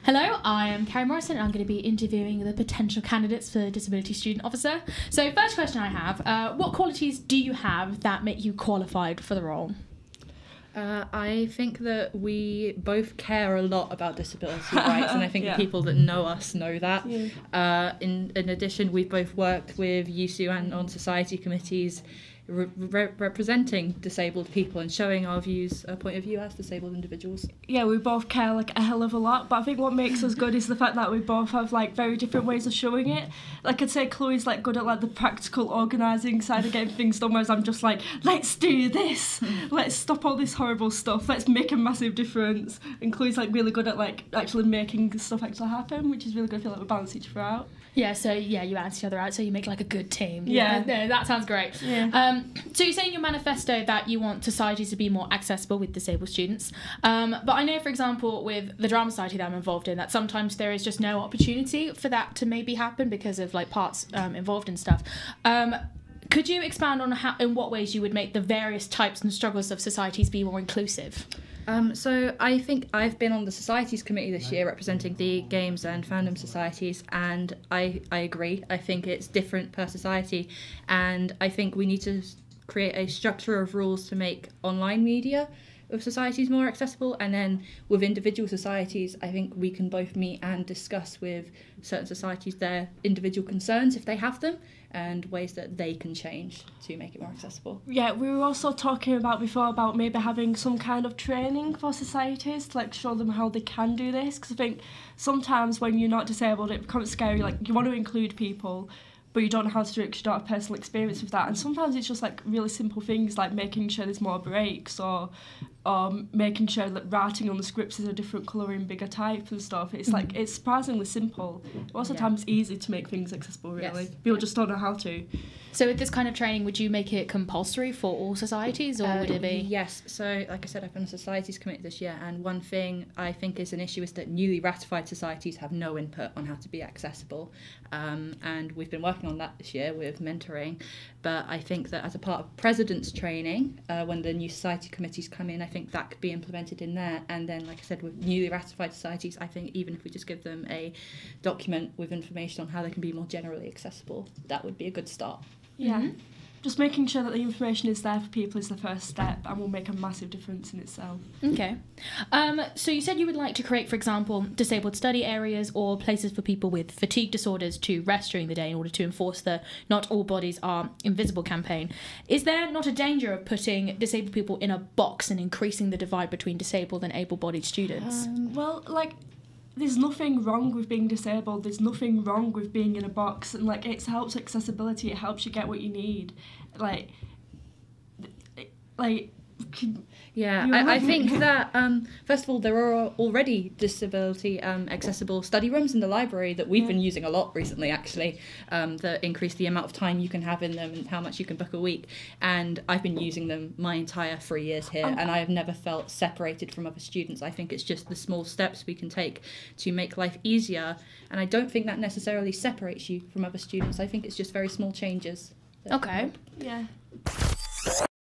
Hello, I am Carrie Morrison and I'm going to be interviewing the potential candidates for Disability Student Officer. So first question I have, what qualities do you have that make you qualified for the role? I think that we both care a lot about disability rights, and I think the people that know us know that. Yeah. In addition, we've both worked with USU and on society committees representing disabled people and showing our views, our point of view as disabled individuals. Yeah, we both care like a hell of a lot, but I think what makes us good is the fact that we both have like very different ways of showing it. Like I'd say Chloe's like good at like the practical organising side of getting things done, whereas I'm just like, let's do this, let's stop all this horrible stuff, let's make a massive difference. And Chloe's like really good at like actually making stuff actually happen, which is really good. I feel like we balance each other out. Yeah, so you balance each other out, so you make like a good team. Yeah. No, that sounds great. Yeah. So you say in your manifesto that you want society to be more accessible with disabled students. But I know, for example, with the drama society that I'm involved in, that sometimes there is just no opportunity for that to maybe happen because of like parts involved and stuff. Could you expand on how, in what ways you would make the various types and struggles of societies be more inclusive? So I think I've been on the Societies Committee this year representing the Games and Fandom Societies, and I agree. I think it's different per society, and I think we need to create a structure of rules to make online media of societies more accessible, and then with individual societies I think we can both meet and discuss with certain societies their individual concerns if they have them and ways that they can change to make it more accessible. Yeah, we were also talking about before about maybe having some kind of training for societies to like show them how they can do this, because I think sometimes when you're not disabled it becomes scary, like you want to include people but you don't know how to do it because you don't have personal experience with that. And sometimes it's just like really simple things like making sure there's more breaks or making sure that writing on the scripts is a different colour in bigger type and stuff. It's like, it's surprisingly simple. Most of the time it's easy to make things accessible, really. Yes. People just don't know how to. So with this kind of training, would you make it compulsory for all societies, or would it be? Yes, so like I said, I've been on the Societies Committee this year, and one thing I think is an issue is that newly ratified societies have no input on how to be accessible. And we've been working on that this year with mentoring, but I think that as a part of President's training, when the new society committees come in, I think that could be implemented in there. And then, like I said, with newly ratified societies, I think even if we just give them a document with information on how they can be more generally accessible, that would be a good start. Yeah. Mm-hmm. Just making sure that the information is there for people is the first step and will make a massive difference in itself. Okay. So you said you would like to create, for example, disabled study areas or places for people with fatigue disorders to rest during the day in order to enforce the Not All Bodies Are Invisible campaign. Is there not a danger of putting disabled people in a box and increasing the divide between disabled and able-bodied students? Well, like, there's nothing wrong with being disabled, there's nothing wrong with being in a box, and like it helps accessibility, it helps you get what you need. I think that first of all there are already disability accessible study rooms in the library that we've been using a lot recently actually, that increase the amount of time you can have in them and how much you can book a week, and I've been using them my entire 3 years here and I have never felt separated from other students. I think it's just the small steps we can take to make life easier, and I don't think that necessarily separates you from other students. I think it's just very small changes. Okay. Yeah.